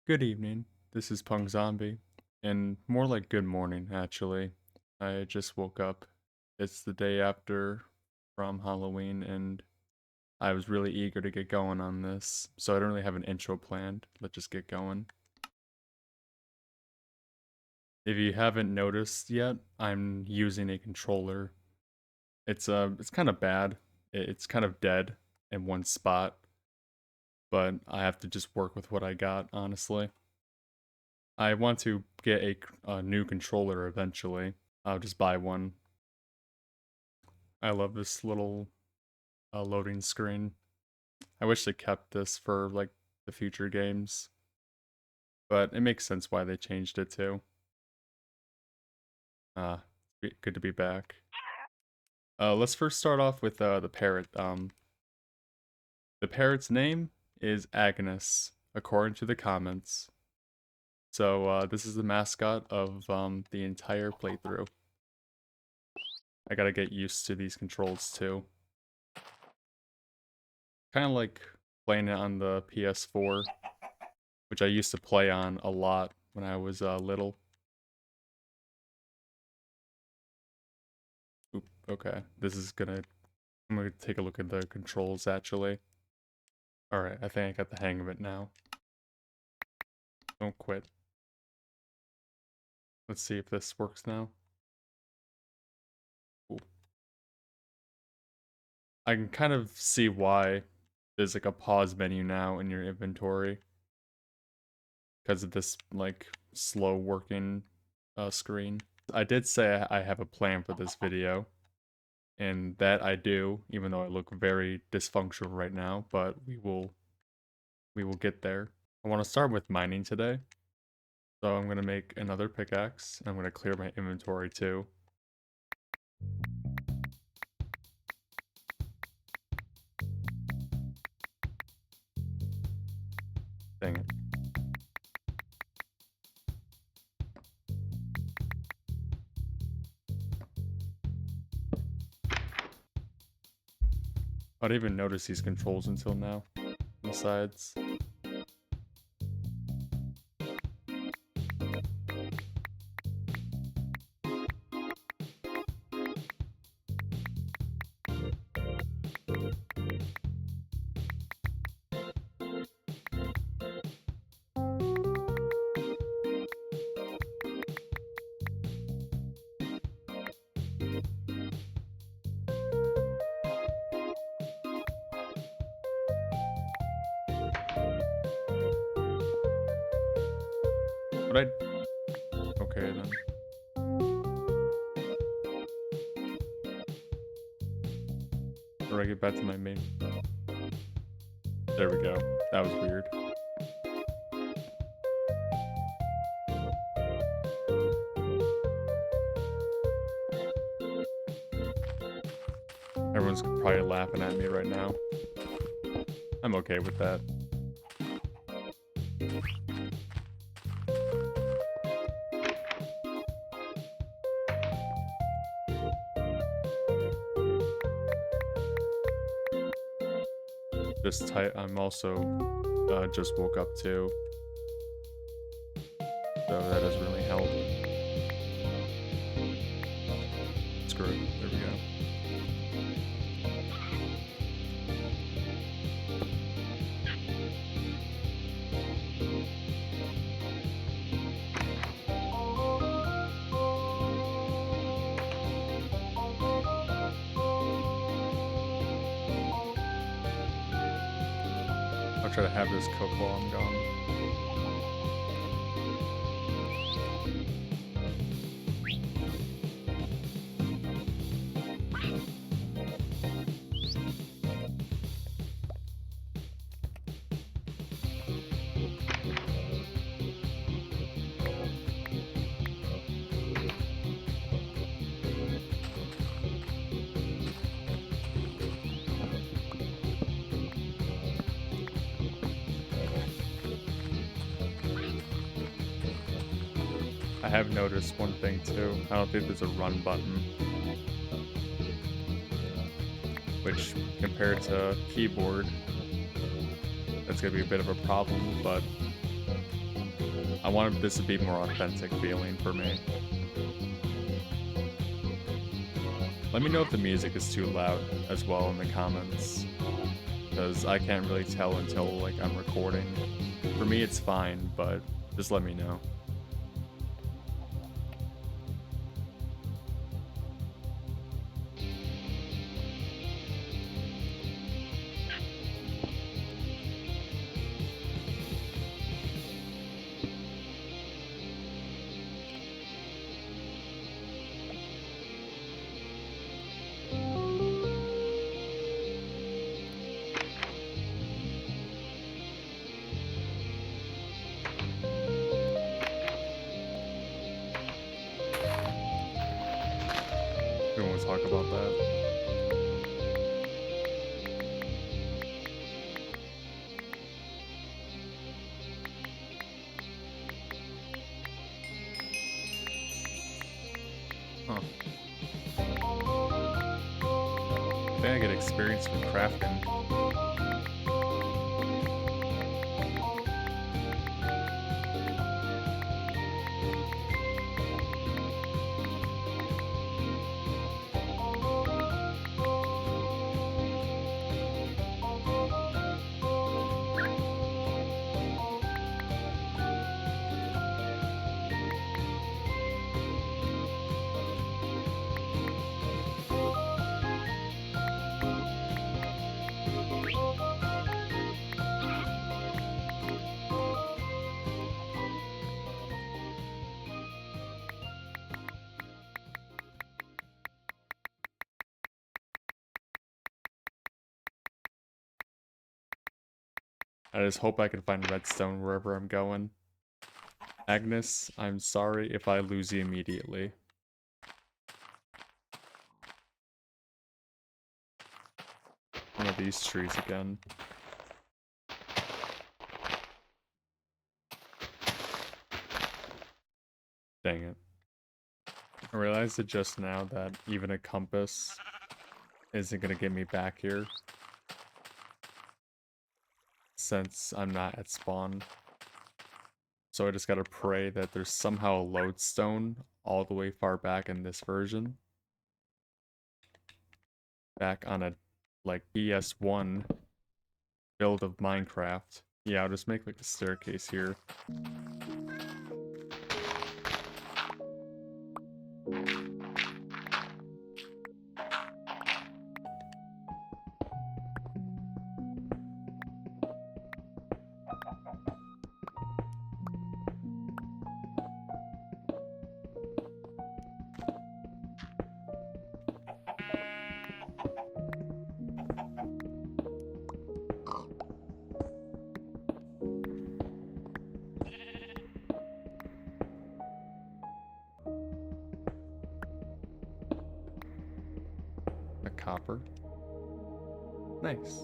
Good evening. This is Punk Zombie, and more like good morning, actually. I just woke up. It's the day after from Halloween, and I was really eager to get going on this, so I don't really have an intro planned. Let's just get going. If you haven't noticed yet, I'm using a controller. It's kind of bad. It's kind of dead in one spot, but I have to just work with what I got, honestly. I want to get a new controller eventually. I'll just buy one. I love this little loading screen. I wish they kept this for like the future games, but it makes sense why they changed it too. Ah, good to be back. Let's first start off with the parrot. The parrot's name is Agnes, according to the comments. So this is the mascot of the entire playthrough. I gotta get used to these controls too. Kind of like playing it on the PS4, which I used to play on a lot when I was little. Oop, okay, I'm gonna take a look at the controls actually. Alright, I think I got the hang of it now. Don't quit. Let's see if this works now. Cool. I can kind of see why there's like a pause menu now in your inventory. Because of this like slow working screen. I did say I have a plan for this video. And that I do, even though I look very dysfunctional right now, but we will get there. I want to start with mining today. So I'm going to make another pickaxe. I'm going to clear my inventory too. Dang it. I didn't even notice these controls until now. On the sides. But okay then. Or I get back to my main. There we go. That was weird. Everyone's probably laughing at me right now. I'm okay with that. Just tight. I'm also just woke up too, so that doesn't really help. Screw it. There we go. I'll try to have this cook while I'm gone. I have noticed one thing too. I don't think there's a run button. Which, compared to keyboard, that's gonna be a bit of a problem, but I wanted this to be more authentic feeling for me. Let me know if the music is too loud as well in the comments, because I can't really tell until like I'm recording. For me it's fine, but just let me know. We won't talk about that. Huh. I think I get experience from crafting. I just hope I can find redstone wherever I'm going. Agnes, I'm sorry if I lose you immediately. One of these trees again. Dang it. I realized it just now that even a compass isn't gonna get me back here, since I'm not at spawn. So I just gotta pray that there's somehow a lodestone all the way far back in this version. Back on a, like, PS1 build of Minecraft. Yeah, I'll just make, like, a staircase here. A copper. Nice.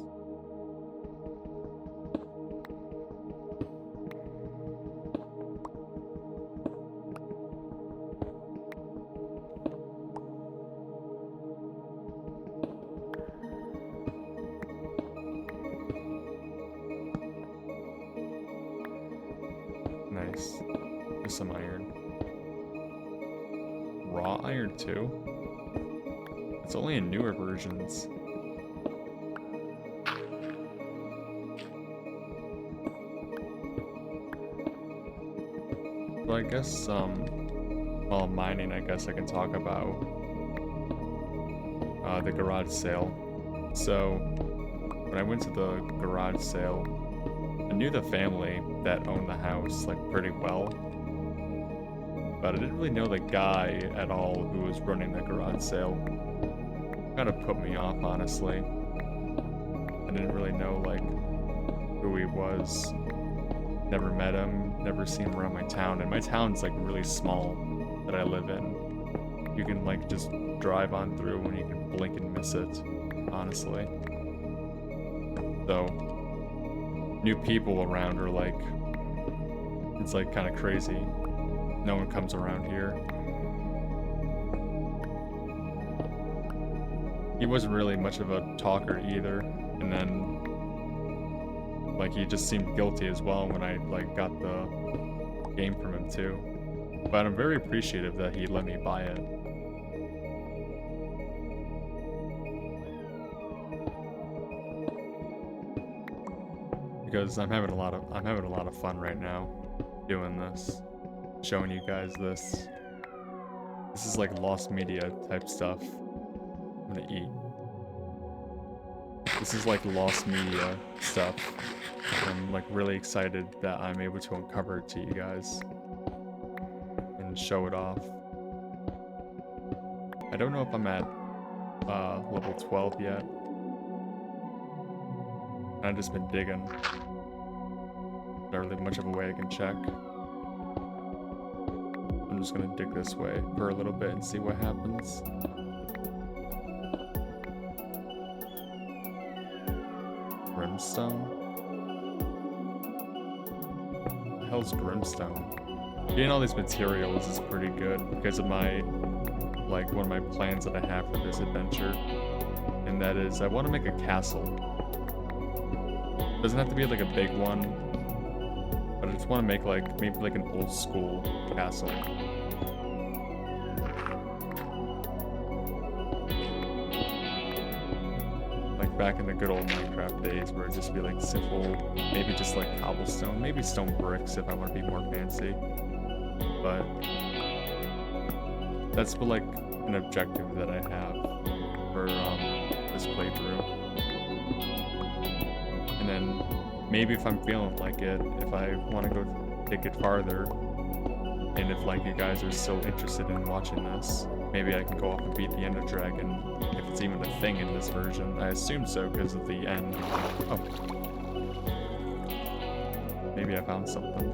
Nice. With some iron. Raw iron too? It's only in newer versions. So I guess, while I'm mining, I guess I can talk about the garage sale. So, when I went to the garage sale, I knew the family that owned the house, like, pretty well. But I didn't really know the guy at all who was running the garage sale. Kind of put me off, honestly. I didn't really know, like, who he was. Never met him, never seen him around my town. And my town's, like, really small that I live in. You can, like, just drive on through and you can blink and miss it, honestly. So, new people around are, like, it's, like, kind of crazy. No one comes around here. He wasn't really much of a talker either, and then, like, he just seemed guilty as well when I, like, got the game from him too. But I'm very appreciative that he let me buy it. Because I'm having a lot of fun right now doing this. Showing you guys this. This is like lost media type stuff. I'm gonna eat. This is like lost media stuff. I'm like really excited that I'm able to uncover it to you guys and show it off. I don't know if I'm at level 12 yet. I've just been digging. Not really much of a way I can check. I'm just gonna dig this way for a little bit and see what happens. Brimstone? What the hell's brimstone? Getting all these materials is pretty good because of my, like, one of my plans that I have for this adventure. And that is, I want to make a castle. Doesn't have to be like a big one, but I just want to make like, maybe like an old school castle. Like back in the good old Minecraft days where it'd just be like simple, maybe just like cobblestone, maybe stone bricks if I want to be more fancy. But that's what, like, an objective that I have for this playthrough. And then maybe if I'm feeling like it, if I want to go take it farther, and if like you guys are still interested in watching this, maybe I can go off and beat the Ender Dragon, if it's even a thing in this version. I assume so because of the end. Oh. Maybe I found something.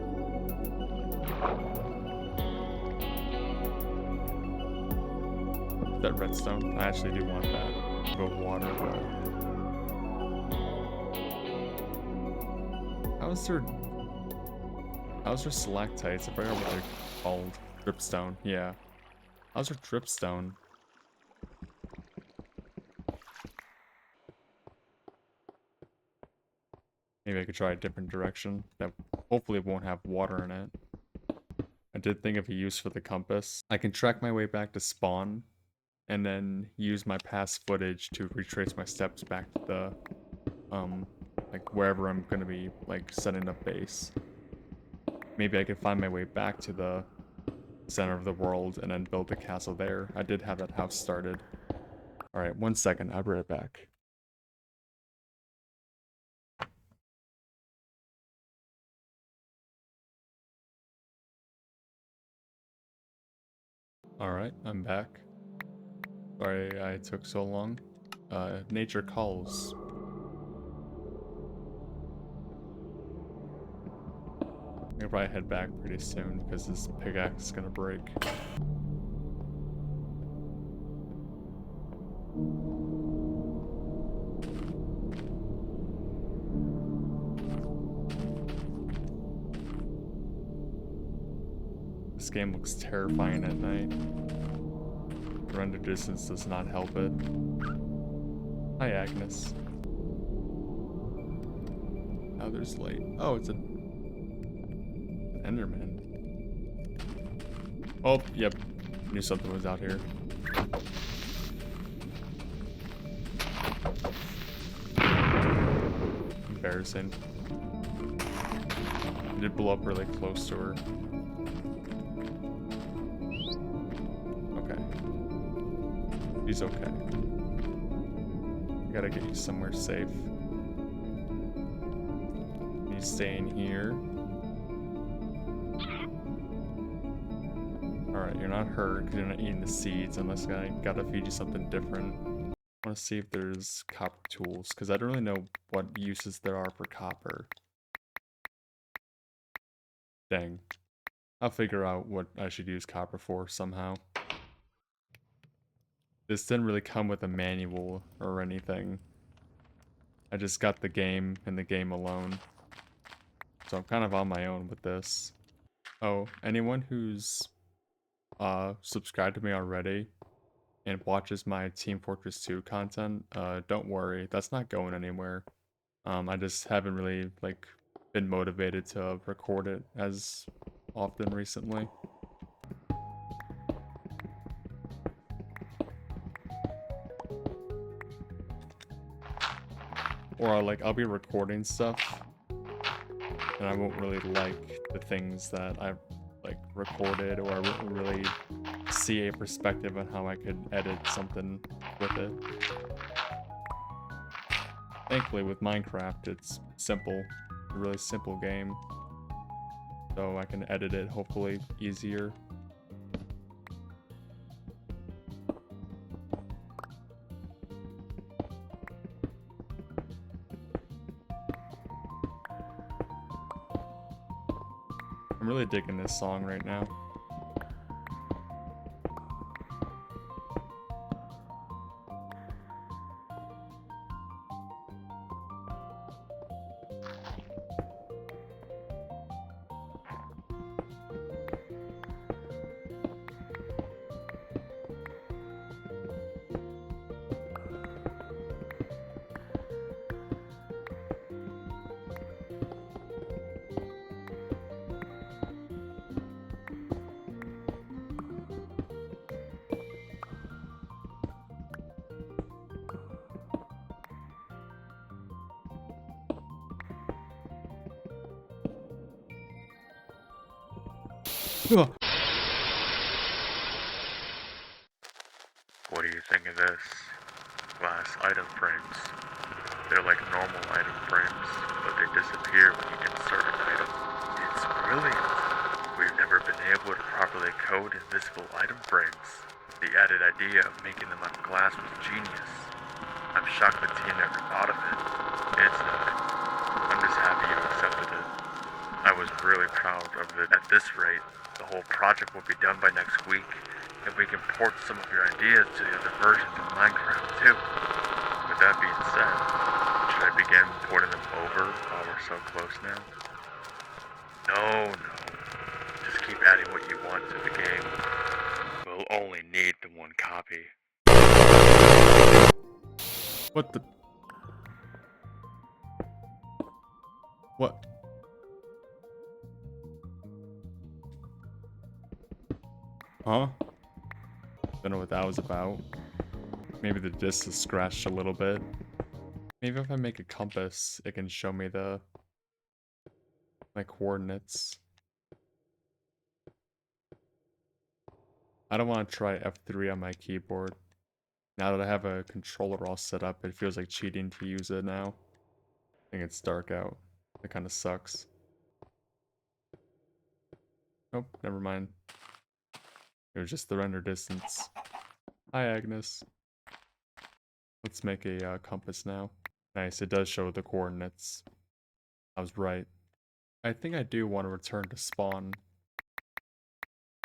Is that redstone? I actually do want that. Go water, but... How's there stalactites? I forgot what they're called. Dripstone, yeah. How's there dripstone? Maybe I could try a different direction that hopefully won't have water in it. I did think of a use for the compass. I can track my way back to spawn and then use my past footage to retrace my steps back to the, like wherever I'm gonna be, like, setting up base. Maybe I could find my way back to the center of the world and then build a castle there. I did have that house started. Alright, 1 second, I'll be right back. Alright, I'm back. Sorry I took so long. Nature calls. I'm gonna probably head back pretty soon because this pickaxe is gonna break. This game looks terrifying at night. Render distance does not help it. Hi, Agnes. Oh, there's light. Oh, it's an Enderman. Oh, yep. Knew something was out here. Embarrassing. I did blow up really close to her. Okay. She's okay. I gotta get you somewhere safe. You stay in here. Alright, you're not hurt because you're not eating the seeds unless I gotta feed you something different. I want to see if there's copper tools because I don't really know what uses there are for copper. Dang. I'll figure out what I should use copper for somehow. This didn't really come with a manual or anything. I just got the game and the game alone. So I'm kind of on my own with this. Oh, anyone who's subscribed to me already and watches my Team Fortress 2 content, don't worry, that's not going anywhere. I just haven't really, like, been motivated to record it as often recently. Or like I'll be recording stuff and I won't really like the things that I've like recorded, or I won't really see a perspective on how I could edit something with it. Thankfully with Minecraft it's simple, a really simple game, so I can edit it hopefully easier. I'm really digging this song right now. What do you think of this? Glass item frames. They're like normal item frames, but they disappear when you insert an item. It's brilliant. We've never been able to properly code invisible item frames. The added idea of making them out of glass was genius. I'm shocked the team never thought of it. It's nothing. I'm just happy you accepted it. I was really proud of it. At this rate, the whole project will be done by next week, and we can port some of your ideas to the other versions of Minecraft too. With that being said, should I begin porting them over while we're so close now? No. Just keep adding what you want to the game. We'll only need the one copy. What the? What? Huh? Don't know what that was about. Maybe the disc is scratched a little bit. Maybe if I make a compass, it can show me my coordinates. I don't want to try F3 on my keyboard. Now that I have a controller all set up, it feels like cheating to use it now. I think it's dark out. It kind of sucks. Nope, never mind. It was just the render distance. Hi, Agnes. Let's make a compass now. Nice, it does show the coordinates. I was right. I think I do want to return to spawn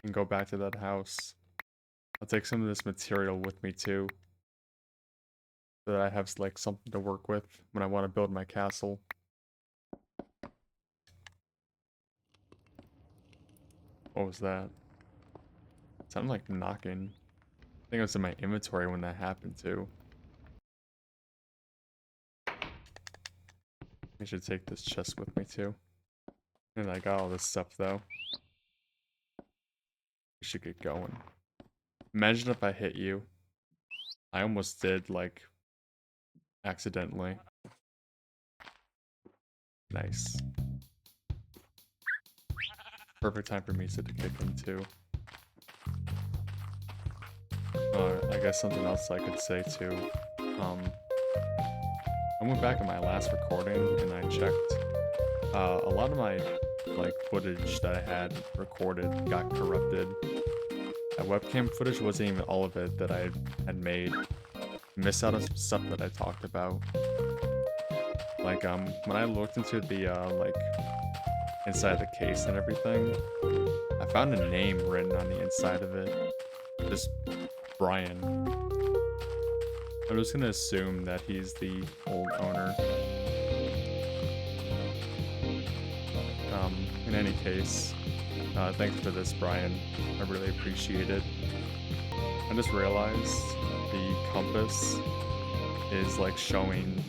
and go back to that house. I'll take some of this material with me too, so that I have like something to work with when I want to build my castle. What was that? It sounded like knocking. I think it was in my inventory when that happened too. I should take this chest with me too. And I got all this stuff though. We should get going. Imagine if I hit you. I almost did, like, accidentally. Nice. Perfect time for Misa to kick him too. I guess something else I could say too. I went back in my last recording and I checked. A lot of my like footage that I had recorded got corrupted. That webcam footage wasn't even all of it that I had made. Missed out on some stuff that I talked about. Like when I looked into the like inside the case and everything, I found a name written on the inside of it. Just Brian. I'm just gonna assume that he's the old owner. In any case, thanks for this, Brian. I really appreciate it. I just realized the compass is like showing,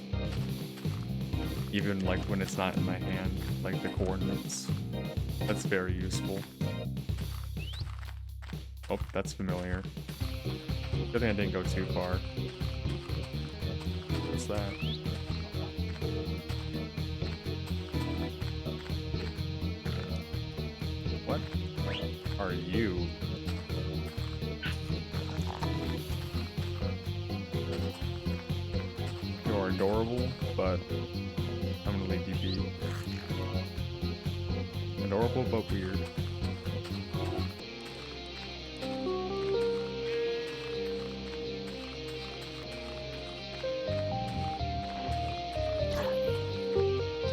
even like when it's not in my hand, like the coordinates. That's very useful. Oh, that's familiar. Good thing I didn't go too far. What's that? What are you? You're adorable, but I'm gonna leave you be. Adorable, but weird.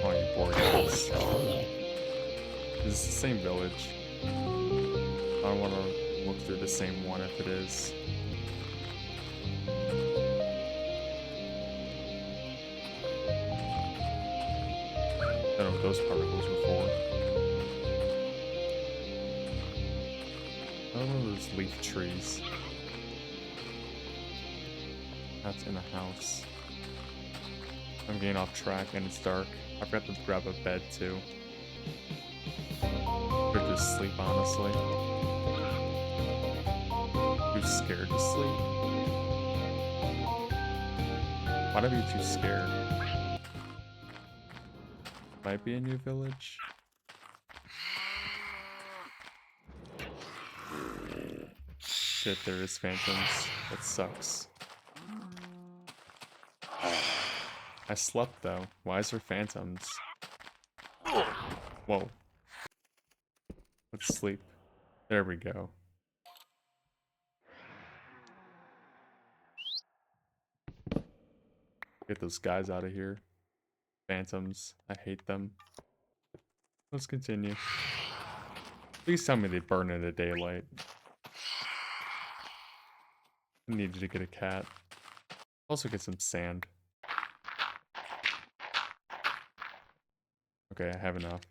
Oh, you poor guys. This is the same village. I don't want to look through the same one if it is. I don't know what those particles were for. I don't know those leaf trees. That's in a house. I'm getting off track and it's dark. I forgot to grab a bed too. Or just sleep, honestly. Too scared to sleep? Why'd I be too scared? Might be a new village? Shit, there is phantoms. That sucks. I slept though. Why is there phantoms? Whoa. Let's sleep. There we go. Get those guys out of here. Phantoms. I hate them. Let's continue. Please tell me they burn in the daylight. I needed to get a cat. Also get some sand. Okay, I have enough.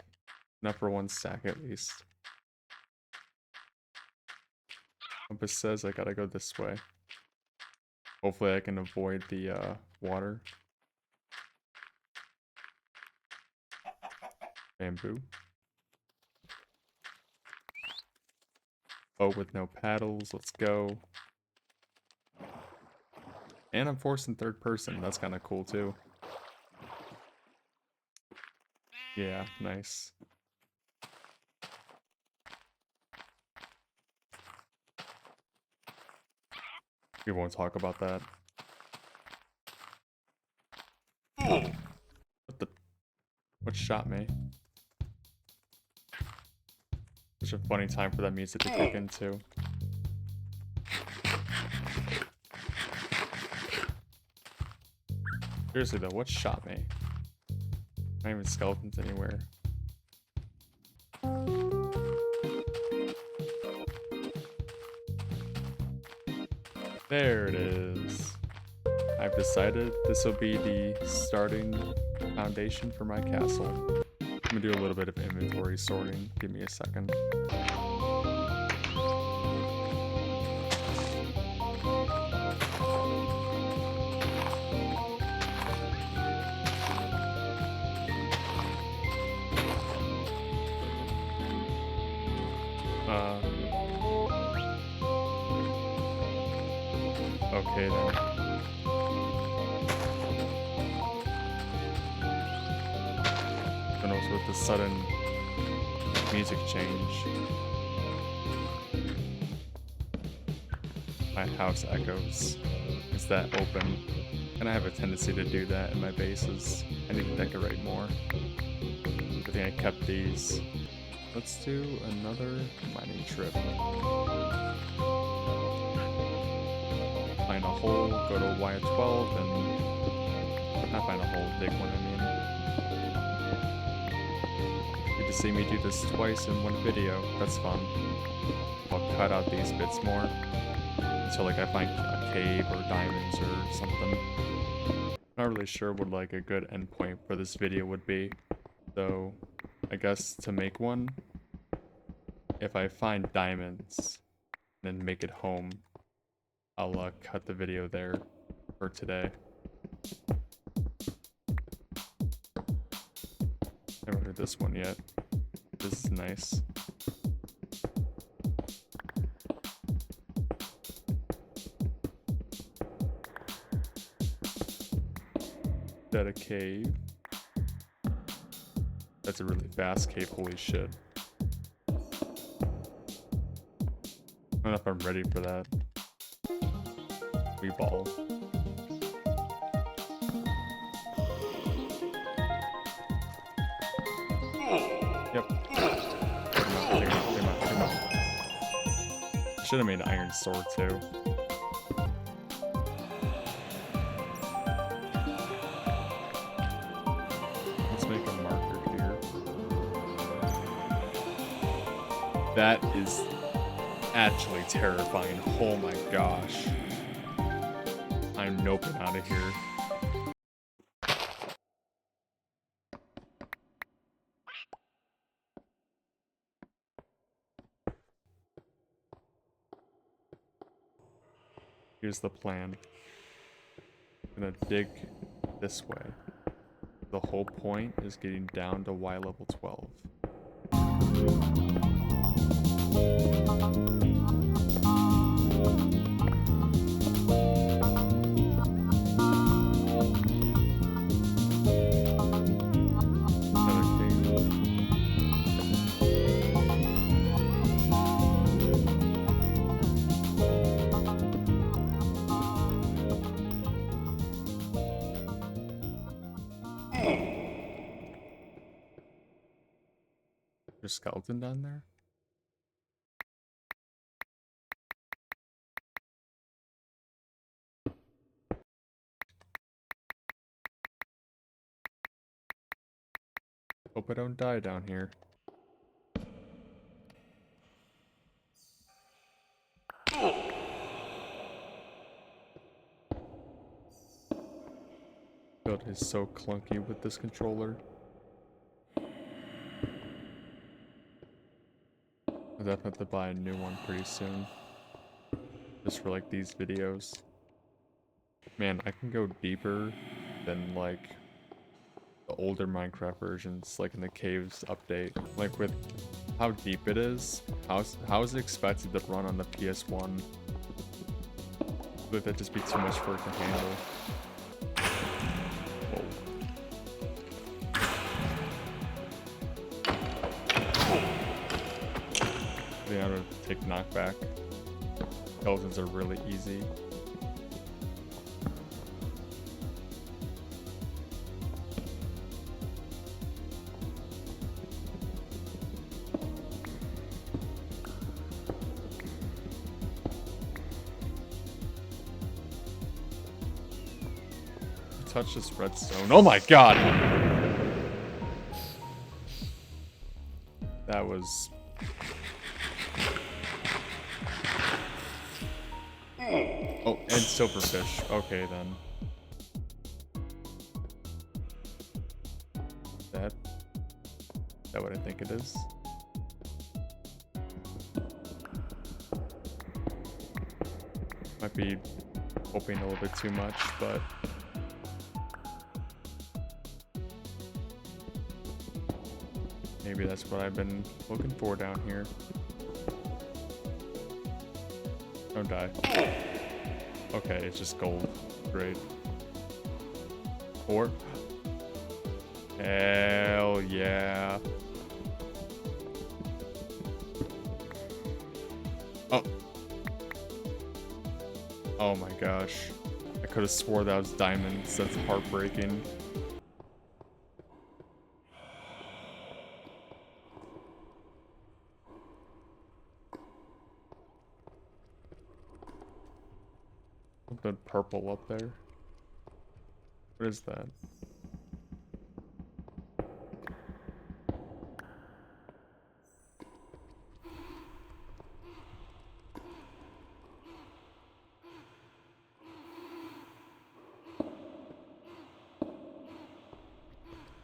Enough for one stack at least. Compass says I gotta go this way. Hopefully I can avoid the water. Bamboo. Boat with no paddles, let's go. And I'm forced in third person, that's kinda cool too. Yeah, nice. We won't talk about that. What the? What shot me? Such a funny time for that music to kick in too. Seriously though, what shot me? Not even skeletons anywhere. There it is. I've decided this will be the starting foundation for my castle. I'm gonna do a little bit of inventory sorting. Give me a second. Okay then. And also with the sudden music change, my house echoes. Is that open? And I have a tendency to do that in my bases. I need to decorate more. I think I kept these. Let's do another mining trip. Find a hole, go to Y12 and not find a hole, dig one, I mean. Good to see me do this twice in one video, that's fun. I'll cut out these bits more until like I find a cave or diamonds or something. Not really sure what like a good endpoint for this video would be. So I guess to make one, if I find diamonds and then make it home, I'll cut the video there for today. Haven't heard this one yet. This is nice. Is that a cave? That's a really fast cave, holy shit. I don't know if I'm ready for that. We ball. Yep. Come on. I should have made an iron sword too. Let's make a marker here. That is actually terrifying. Oh my gosh. I'm noping out of here. Here's the plan. I'm gonna dig this way. The whole point is getting down to Y level 12. Another cave. There's a skeleton down there? Hope I don't die down here. Build is so clunky with this controller. I'll definitely have to buy a new one pretty soon. Just for like these videos. Man, I can go deeper than like the older Minecraft versions, like in the caves update. Like with how deep it is, how is it expected to run on the PS1? Would that just be too much for it to handle? Whoa. They ought to take knockback. Skeletons are really easy. Touch this redstone. Oh my god! That was... Oh, and silverfish. Okay then. Is that what I think it is? Might be hoping a little bit too much, but... maybe that's what I've been looking for down here. Don't die. Okay, it's just gold. Great. Or... hell yeah. Oh. Oh my gosh. I could have swore that was diamonds. That's heartbreaking. Something purple up there. What is that?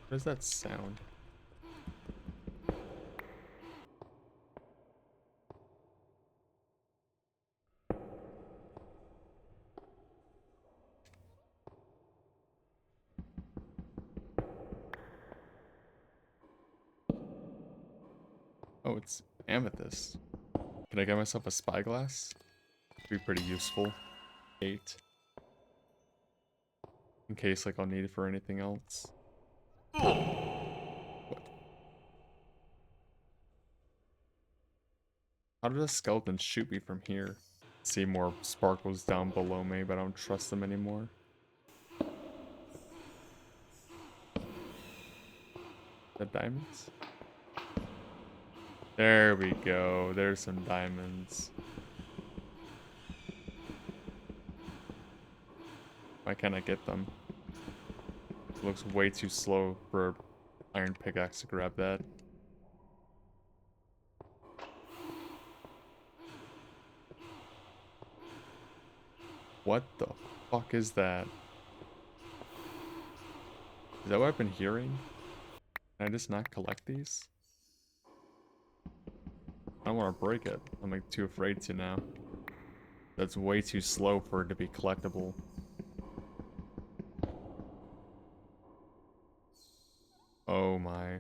What is that sound? Oh, it's amethyst. Can I get myself a spyglass? Be pretty useful. 8. In case like I'll need it for anything else. What? How did a skeleton shoot me from here? See more sparkles down below me, but I don't trust them anymore. The diamonds? There we go. There's some diamonds. Why can't I get them? It looks way too slow for iron pickaxe to grab that. What the fuck is that? Is that what I've been hearing? Can I just not collect these? I don't want to break it. I'm like too afraid to now. That's way too slow for it to be collectible. Oh my.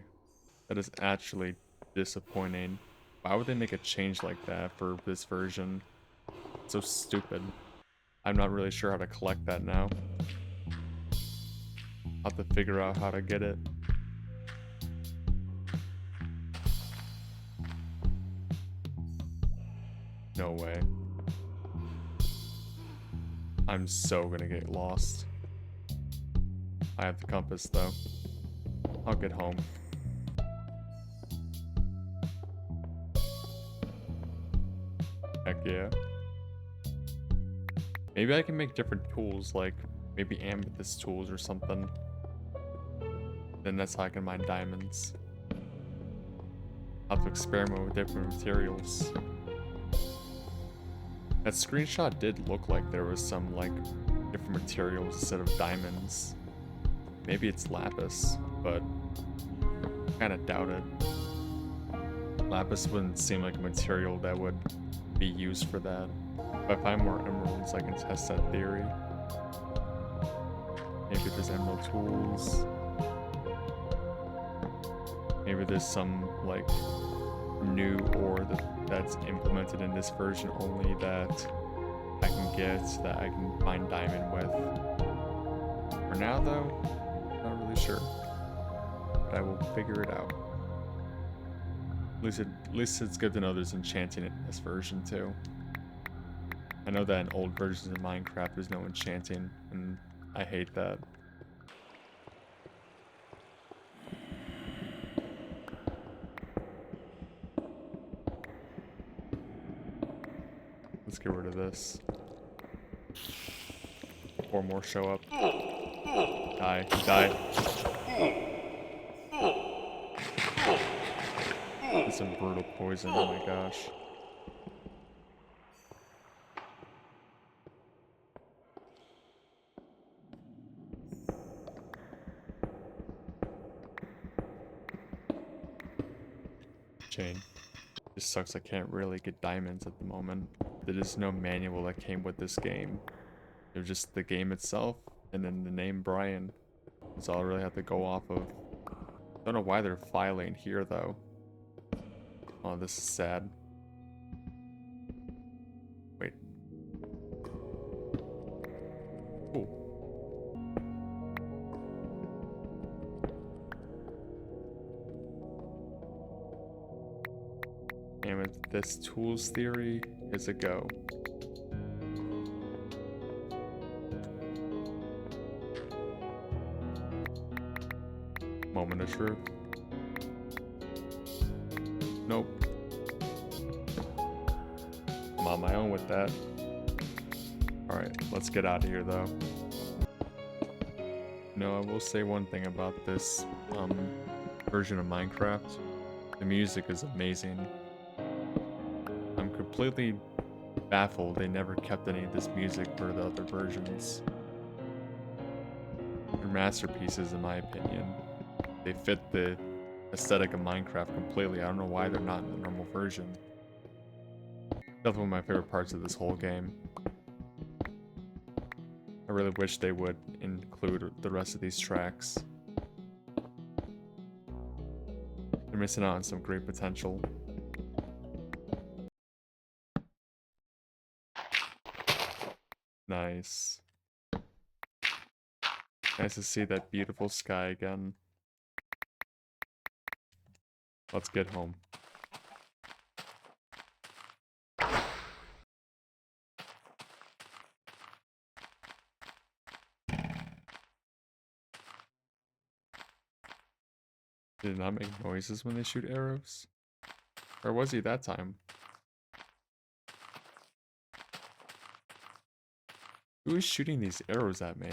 That is actually disappointing. Why would they make a change like that for this version? It's so stupid. I'm not really sure how to collect that now. I'll have to figure out how to get it. No way. I'm so gonna get lost. I have the compass though. I'll get home. Heck yeah. Maybe I can make different tools, like maybe amethyst tools or something. Then that's how I can mine diamonds. I'll have to experiment with different materials. That screenshot did look like there was some like different materials instead of diamonds. Maybe it's lapis, but I kind of doubt it. Lapis wouldn't seem like a material that would be used for that. If I find more emeralds, I can test that theory. Maybe there's emerald tools. Maybe there's some like new ore that's implemented in this version only that I can get, that I can find diamond with. For now though, not really sure. But I will figure it out. At least it's good to know there's enchanting in this version too. I know that in old versions of Minecraft there's no enchanting, and I hate that. Let's get rid of this. 4 more show up. Die. Die. That's some brutal poison, oh my gosh. Chain. Just sucks I can't really get diamonds at the moment. There is no manual that came with this game. It was just the game itself, and then the name Brian. That's all I really have to go off of. Don't know why they're filing here though. Oh, this is sad. Wait. Cool. This tools theory is a go. Moment of truth. Nope. I'm on my own with that. Alright, let's get out of here though. No, I will say one thing about this version of Minecraft. The music is amazing. I'm completely baffled they never kept any of this music for the other versions. They're masterpieces in my opinion. They fit the aesthetic of Minecraft completely. I don't know why they're not in the normal version. Definitely one of my favorite parts of this whole game. I really wish they would include the rest of these tracks. They're missing out on some great potential. Nice. Nice to see that beautiful sky again. Let's get home. Did it not make noises when they shoot arrows? Or was he that time? Who is shooting these arrows at me?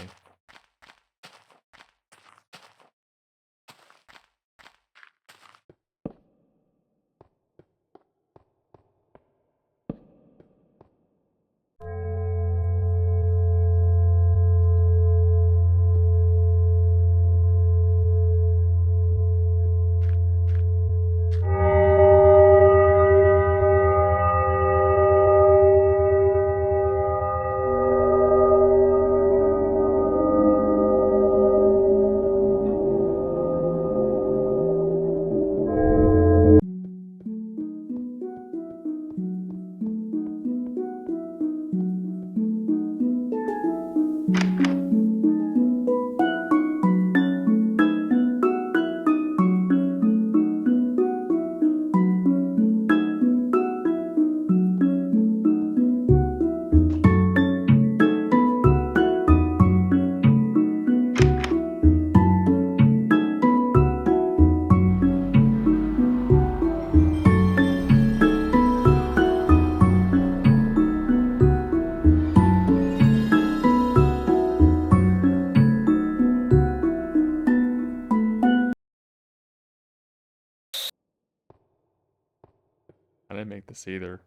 I didn't make this either.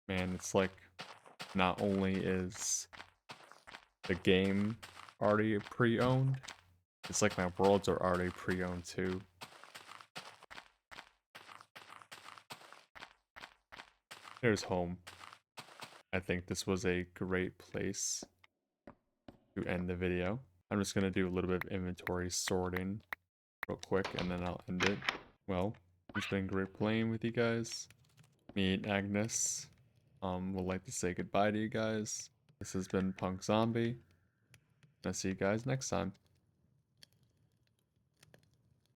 Man, it's like not only is the game already pre-owned, it's like my worlds are already pre-owned too. Here's home. I think this was a great place to end the video. I'm just gonna do a little bit of inventory sorting real quick and then I'll end it. Well, it's been great playing with you guys. Me and Agnes would like to say goodbye to you guys. This has been Punk Zombie. I'll see you guys next time.